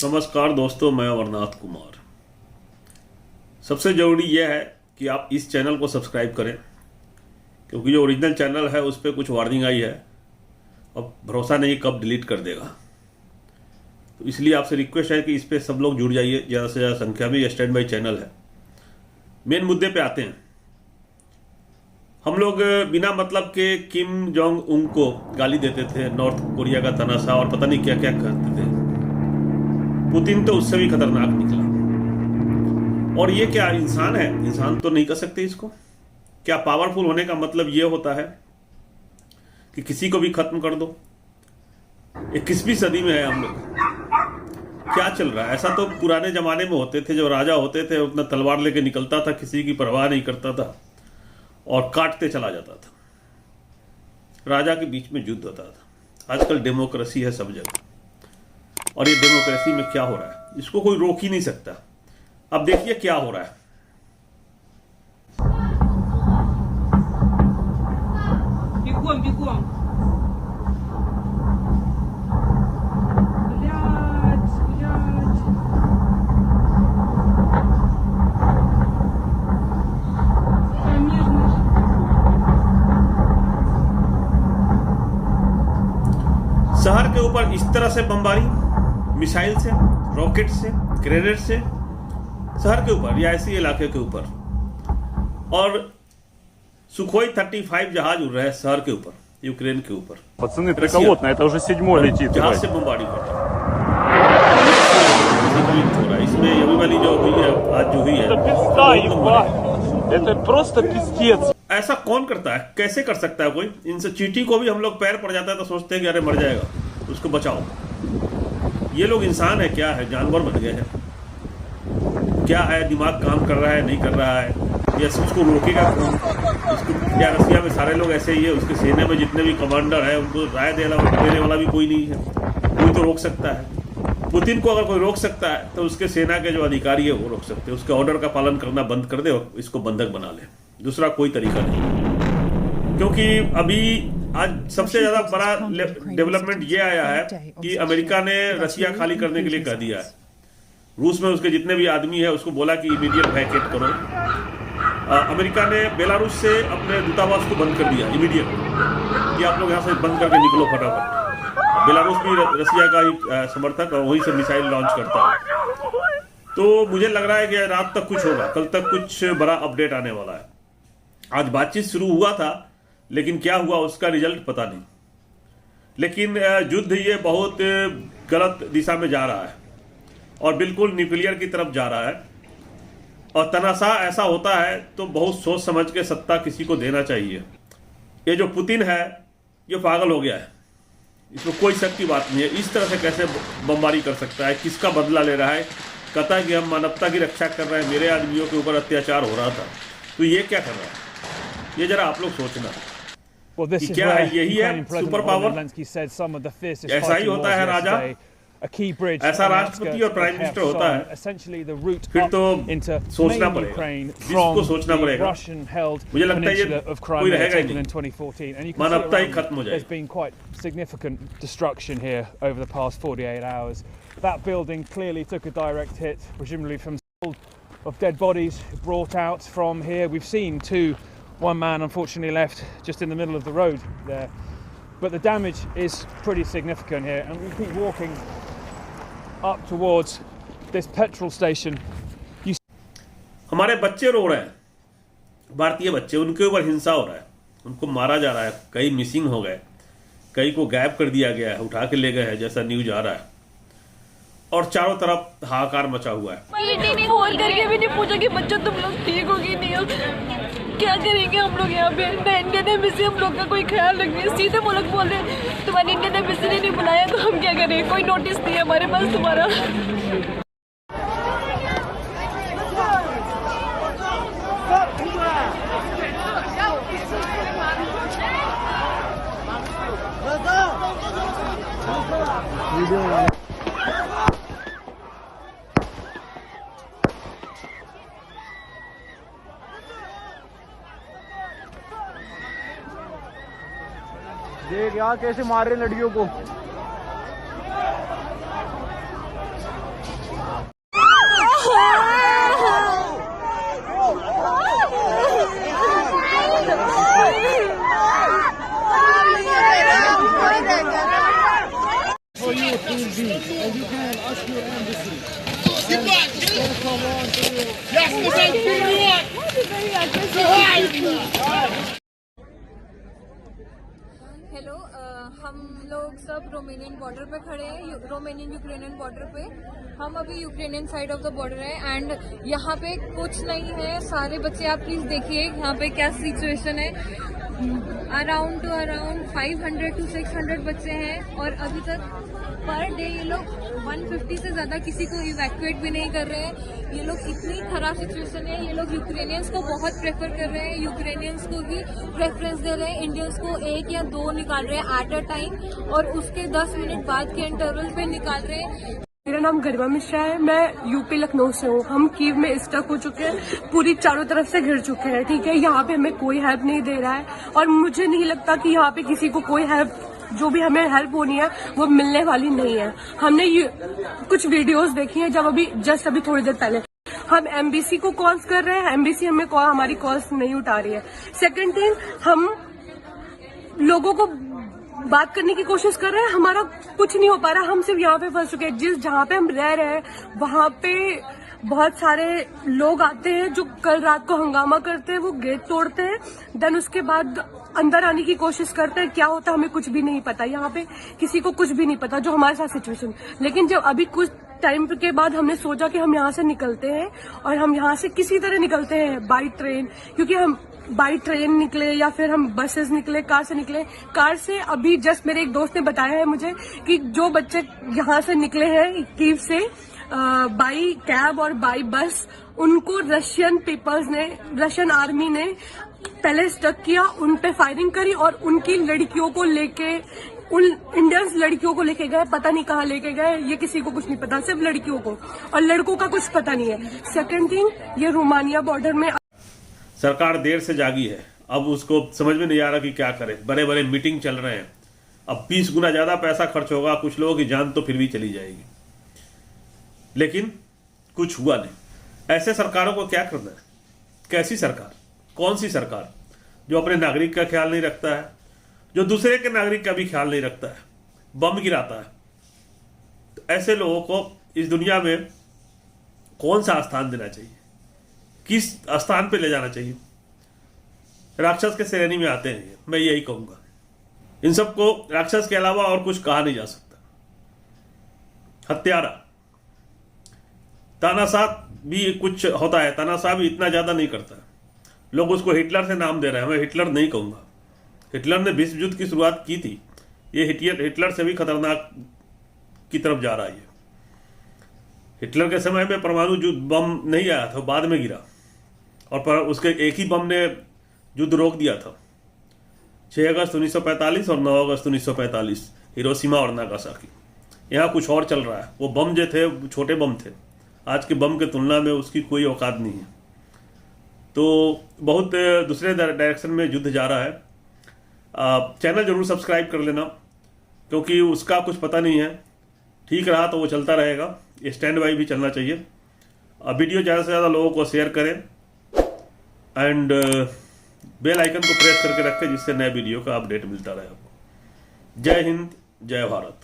नमस्कार दोस्तों, मैं अमरनाथ कुमार। सबसे ज़रूरी यह है कि आप इस चैनल को सब्सक्राइब करें, क्योंकि जो ओरिजिनल चैनल है उस पर कुछ वार्निंग आई है और भरोसा नहीं कब डिलीट कर देगा। तो इसलिए आपसे रिक्वेस्ट है कि इस पर सब लोग जुड़ जाइए ज़्यादा से ज़्यादा संख्या में। स्टैंड बाई चैनल है। मेन मुद्दे पे आते हैं। हम लोग बिना मतलब के किम जोंग उंग को गाली देते थे, नॉर्थ कोरिया का तनाशा और पता नहीं क्या क्या कहते थे। पुतिन तो उससे भी खतरनाक निकला। और ये क्या इंसान है? इंसान तो नहीं कर सकते इसको। क्या पावरफुल होने का मतलब ये होता है कि किसी को भी खत्म कर दो? 21वीं सदी में है हम लोग। क्या चल रहा है? ऐसा तो पुराने जमाने में होते थे। जो राजा होते थे उतना तलवार लेके निकलता था, किसी की परवाह नहीं करता था और काटते चला जाता था। राजा के बीच में युद्ध होता था। आजकल डेमोक्रेसी है सब जगह, और ये डेमोक्रेसी में क्या हो रहा है इसको कोई रोक ही नहीं सकता। अब देखिए क्या हो रहा है। Бегом, бегом. शहर के ऊपर इस तरह से बमबारी, मिसाइल से, रॉकेट से, ग्रेनेड से, शहर के ऊपर या ऐसी इलाके के ऊपर। और सुखोई 35 जहाज उड़ रहे हैं शहर के ऊपर, यूक्रेन के ऊपर। Пацаны, триколотно, это уже 7-й летит. जहाज से बमबारी हो रही है। इसमें अभी वाली जो हुई है, आज जो हुई है, Это пизда, ебать! Это просто пиздец. ऐसा कौन करता है? कैसे कर सकता है कोई? इनसे चींटी को भी हम लोग पैर पड़ जाता है तो सोचते हैं कि अरे मर जाएगा, उसको बचाओ। ये लोग इंसान है क्या है? जानवर बन गए हैं क्या है? दिमाग काम कर रहा है नहीं कर रहा है? या उसको रोकेगा कौन? इसको क्या? रसिया में सारे लोग ऐसे ही है। उसके सेना में जितने भी कमांडर है उनको राय देने वाला भी कोई नहीं है। कोई तो रोक सकता है। पुतिन को अगर कोई रोक सकता है तो उसके सेना के जो अधिकारी है वो रोक सकते हैं। उसके ऑर्डर का पालन करना बंद कर दे और इसको बंधक बना ले। दूसरा कोई तरीका नहीं। क्योंकि अभी आज सबसे ज्यादा बड़ा डेवलपमेंट ये आया है कि अमेरिका ने रसिया खाली करने के लिए कह दिया है। रूस में उसके जितने भी आदमी है उसको बोला कि इमीडिएट वैकेट करो। अमेरिका ने बेलारूस से अपने दूतावास को बंद कर दिया इमीडिएट, कि आप लोग यहाँ से बंद करके निकलो फटाफट। बेलारूस भी रसिया का ही समर्थक और वहीं से मिसाइल लॉन्च करता है। तो मुझे लग रहा है कि रात तक कुछ होगा, कल तक कुछ बड़ा अपडेट आने वाला है। आज बातचीत शुरू हुआ था, लेकिन क्या हुआ उसका रिजल्ट पता नहीं। लेकिन युद्ध ये बहुत गलत दिशा में जा रहा है और बिल्कुल न्यूक्लियर की तरफ जा रहा है। और तनाशा ऐसा होता है तो बहुत सोच समझ के सत्ता किसी को देना चाहिए। ये जो पुतिन है ये पागल हो गया है, इसमें कोई शक की बात नहीं है। इस तरह से कैसे बमबारी कर सकता है? किसका बदला ले रहा है? कहता है कि हम मानवता की रक्षा कर रहे हैं, मेरे आदमियों के ऊपर अत्याचार हो रहा था। तो ये क्या कर रहा है? ये जरा आप लोग सोचना कि क्या है? यही है सुपर पावर? ऐसा ही होता है राजा, ऐसा राष्ट्रपति और प्राइम मिनिस्टर होता है? फिर तो सोचना पड़ेगा, इसको सोचना पड़ेगा। मुझे लगता है ये कोई रहेगा ही नहीं, मानवता ही खत्म हो जाएगी। That building clearly took a direct hit, presumably from of dead bodies brought out from here. We've seen one man unfortunately left just in the middle of the road there. But the damage is pretty significant here, and we keep walking up towards this petrol station. हमारे बच्चे रो रहे हैं, भारतीय बच्चे, उनके ऊपर हिंसा हो रहा है, उनको मारा जा रहा है, कई मिसिंग हो गए, कई को गायब कर दिया गया है, उठा के ले गए हैं जैसा न्यूज आ रहा है। और चारों तरफ हाहाकार मचा हुआ है। फोन करके भी नहीं पूछा कि बच्चों तुम लोग ठीक हो कि नहीं हो, क्या करेंगे हम लोग यहाँ पे? इंडियन एम्बेसी हम लोग का कोई ख्याल रखिए। सीधे वो लोग बोल रहे हैं तुम्हारी इंडियन एम्बेसी ने नहीं बुलाया, तो हम क्या करें? कोई नोटिस नहीं है हमारे पास तुम्हारा। देख यार कैसे मार रहे हैं लड़कियों को। हेलो, हम लोग सब रोमेनियन बॉर्डर पे खड़े हैं, रोमेनियन यूक्रेनियन बॉर्डर पे। हम अभी Ukrainian side of the border है एंड यहाँ पे कुछ नहीं है। सारे बच्चे, आप प्लीज देखिए यहाँ पे क्या सिचुएशन है। अराउंड 500 to 600 बच्चे हैं और अभी तक पर डे ये लोग 150 से ज्यादा किसी को इवैक्यूएट भी नहीं कर रहे हैं। ये लोग इतनी खराब सिचुएशन है। ये लोग यूक्रेनियंस को बहुत प्रेफर कर रहे हैं, यूक्रेनियंस को ही प्रेफरेंस दे रहे हैं। इंडियंस को 1 या 2 निकाल रहे हैं एट अ टाइम और उसके 10 मिनट बाद के इंटरवल पे निकाल रहे हैं। मेरा नाम गरिमा मिश्रा है, मैं यूपी लखनऊ से हूँ। हम कीव में स्टक हो चुके हैं, पूरी चारों तरफ से घिर चुके हैं। ठीक है, यहाँ पे हमें कोई हेल्प नहीं दे रहा है और मुझे नहीं लगता कि यहाँ पे किसी को कोई हेल्प, जो भी हमें हेल्प होनी है वो मिलने वाली नहीं है। हमने कुछ वीडियोस देखी हैं, जब अभी थोड़ी देर पहले हम एमबीसी को कॉल्स कर रहे हैं, एमबीसी हमारी कॉल्स नहीं उठा रही है। सेकंड थिंग, हम लोगों को बात करने की कोशिश कर रहे हैं, हमारा कुछ नहीं हो पा रहा। हम सिर्फ यहाँ पे फंस चुके हैं। जहाँ पे हम रह रहे हैं वहाँ पे बहुत सारे लोग आते हैं जो कल रात को हंगामा करते हैं, वो गेट तोड़ते हैं, देन उसके बाद अंदर आने की कोशिश करते हैं। क्या होता है हमें कुछ भी नहीं पता, यहाँ पे किसी को कुछ भी नहीं पता जो हमारे साथ सिचुएशन। लेकिन जब अभी कुछ टाइम के बाद हमने सोचा कि हम यहाँ से निकलते हैं और हम यहाँ से किसी तरह निकलते हैं बाई ट्रेन, क्योंकि हम बाई ट्रेन निकले या फिर हम बसेस निकले, कार से निकले। कार से अभी जस्ट मेरे एक दोस्त ने बताया है मुझे कि जो बच्चे यहाँ से निकले हैं कीव से बाई कैब और बाई बस, उनको रशियन आर्मी ने पहले स्टक किया, उन पे फायरिंग करी और उनकी लड़कियों को लेके, उन इंडियंस लड़कियों को लेके गए, पता नहीं कहाँ लेके गए, ये किसी को कुछ नहीं पता, सिर्फ लड़कियों को, और लड़कों का कुछ पता नहीं है। सेकंड थिंग, ये रोमानिया बॉर्डर में सरकार देर से जागी है, अब उसको समझ में नहीं आ रहा कि क्या करे। बड़े बड़े मीटिंग चल रहे हैं, अब 20 गुना ज्यादा पैसा खर्च होगा, कुछ लोगों की जान तो फिर भी चली जाएगी, लेकिन कुछ हुआ नहीं। ऐसे सरकारों को क्या करना है? कैसी सरकार, कौन सी सरकार जो अपने नागरिक का ख्याल नहीं रखता है, जो दूसरे के नागरिक का भी ख्याल नहीं रखता है, बम गिराता है? तो ऐसे लोगों को इस दुनिया में कौन सा स्थान देना चाहिए, किस स्थान पे ले जाना चाहिए? राक्षस के श्रेणी में आते हैं, मैं यही कहूंगा। इन सबको राक्षस के अलावा और कुछ कहा नहीं जा सकता। हत्यारा, तानाशाह भी कुछ होता है, तानाशाह भी इतना ज्यादा नहीं करता है। लोग उसको हिटलर से नाम दे रहे हैं, मैं हिटलर नहीं कहूंगा। हिटलर ने विश्व युद्ध की शुरुआत की थी, ये हिटलर से भी खतरनाक की तरफ जा रहा है। हिटलर के समय में परमाणु बम नहीं आया था, बाद में गिरा, और उसके एक ही बम ने युद्ध रोक दिया था। 6 अगस्त 1945 और 9 अगस्त 1945, हिरोशिमा और नागासाकी। यहाँ कुछ और चल रहा है। वो बम जो थे छोटे बम थे, आज के बम के तुलना में उसकी कोई औकात नहीं है। तो बहुत दूसरे डायरेक्शन में युद्ध जा रहा है। चैनल जरूर सब्सक्राइब कर लेना, क्योंकि उसका कुछ पता नहीं है। ठीक रहा तो वो चलता रहेगा, स्टैंड बाई भी चलना चाहिए। वीडियो ज़्यादा से ज़्यादा लोगों को शेयर करें एंड बेल आइकन को प्रेस करके रखें, जिससे नए वीडियो का अपडेट मिलता रहे आपको। जय हिंद, जय भारत।